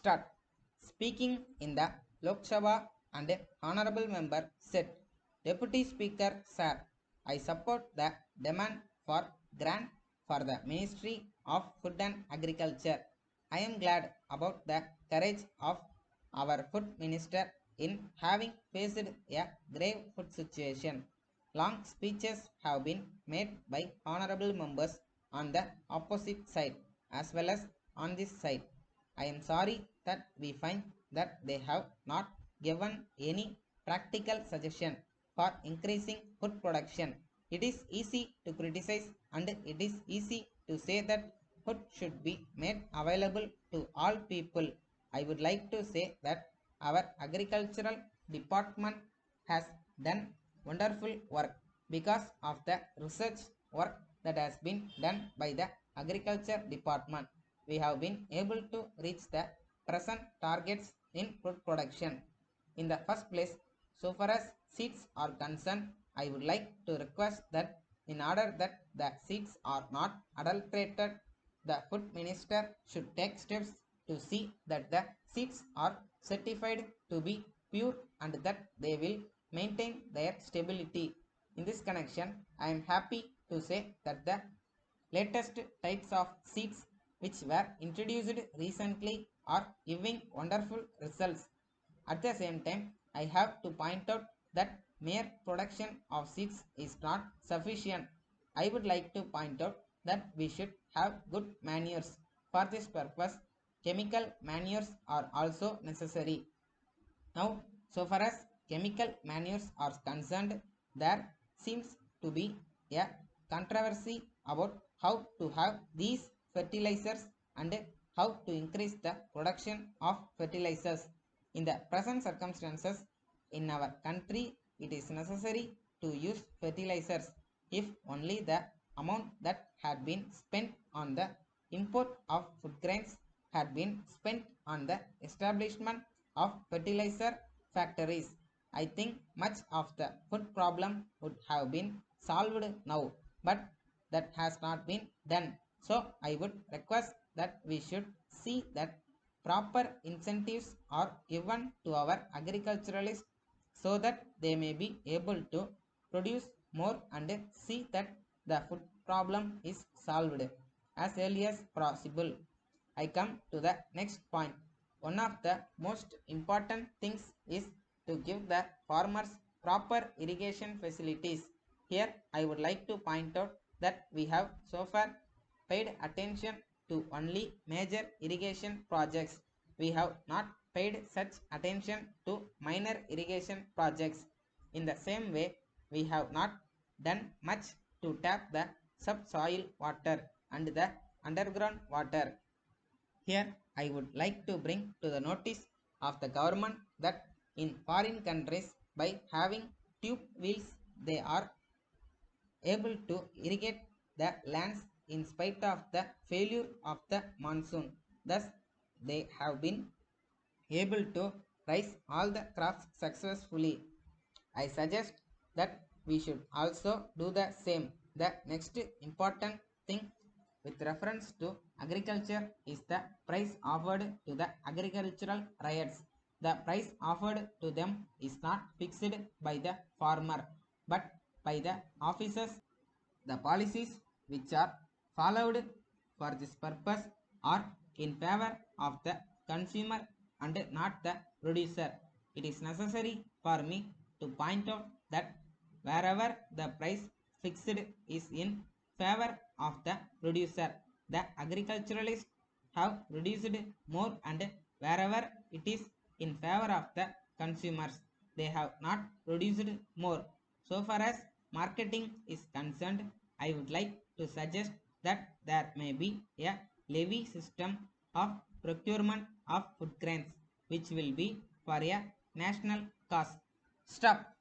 Start. Speaking in the Lok Sabha and Honorable Member said, Deputy Speaker Sir, I support the demand for grant for the Ministry of Food and Agriculture. I am glad about the courage of our Food Minister in having faced a grave food situation. Long speeches have been made by honorable members on the opposite side as well as on this side. I am sorry that we find that they have not given any practical suggestion for increasing food production. It is easy to criticize and it is easy to say that food should be made available to all people. I would like to say that our agricultural department has done wonderful work because of the research work that has been done by the agriculture department. We have been able to reach the present targets in food production. In the first place, so far as seeds are concerned, I would like to request that in order that the seeds are not adulterated, the food minister should take steps to see that the seeds are certified to be pure and that they will maintain their stability. In this connection, I am happy to say that the latest types of seeds which were introduced recently are giving wonderful results. At the same time, I have to point out that mere production of seeds is not sufficient. I would like to point out that we should have good manures. For this purpose, chemical manures are also necessary. Now, so far as chemical manures are concerned, there seems to be a controversy about how to have these fertilizers and how to increase the production of fertilizers. In the present circumstances, in our country, it is necessary to use fertilizers if only the amount that had been spent on the import of food grains had been spent on the establishment of fertilizer factories. I think much of the food problem would have been solved now, but that has not been done. So I would request that we should see that proper incentives are given to our agriculturalists so that they may be able to produce more and see that the food problem is solved as early as possible. I come to the next point. One of the most important things is to give the farmers proper irrigation facilities. Here I would like to point out that we have so far paid attention to only major irrigation projects. We have not paid such attention to minor irrigation projects. In the same way, we have not done much to tap the subsoil water and the underground water. Here I would like to bring to the notice of the government that in foreign countries, by having tube wells, they are able to irrigate the lands in spite of the failure of the monsoon. Thus, they have been able to raise all the crops successfully. I suggest that we should also do the same. The next important thing with reference to agriculture is the price offered to the agricultural riots. The price offered to them is not fixed by the farmer but by the officers. The policies which are followed for this purpose are in favor of the consumer and not the producer. It is necessary for me to point out that wherever the price fixed is in favor of the producer, the agriculturalists have produced more, and wherever it is in favor of the consumers, they have not produced more. So far as marketing is concerned, I would like to suggest that there may be a levy system of procurement of food grains which will be for a national cause. Stop.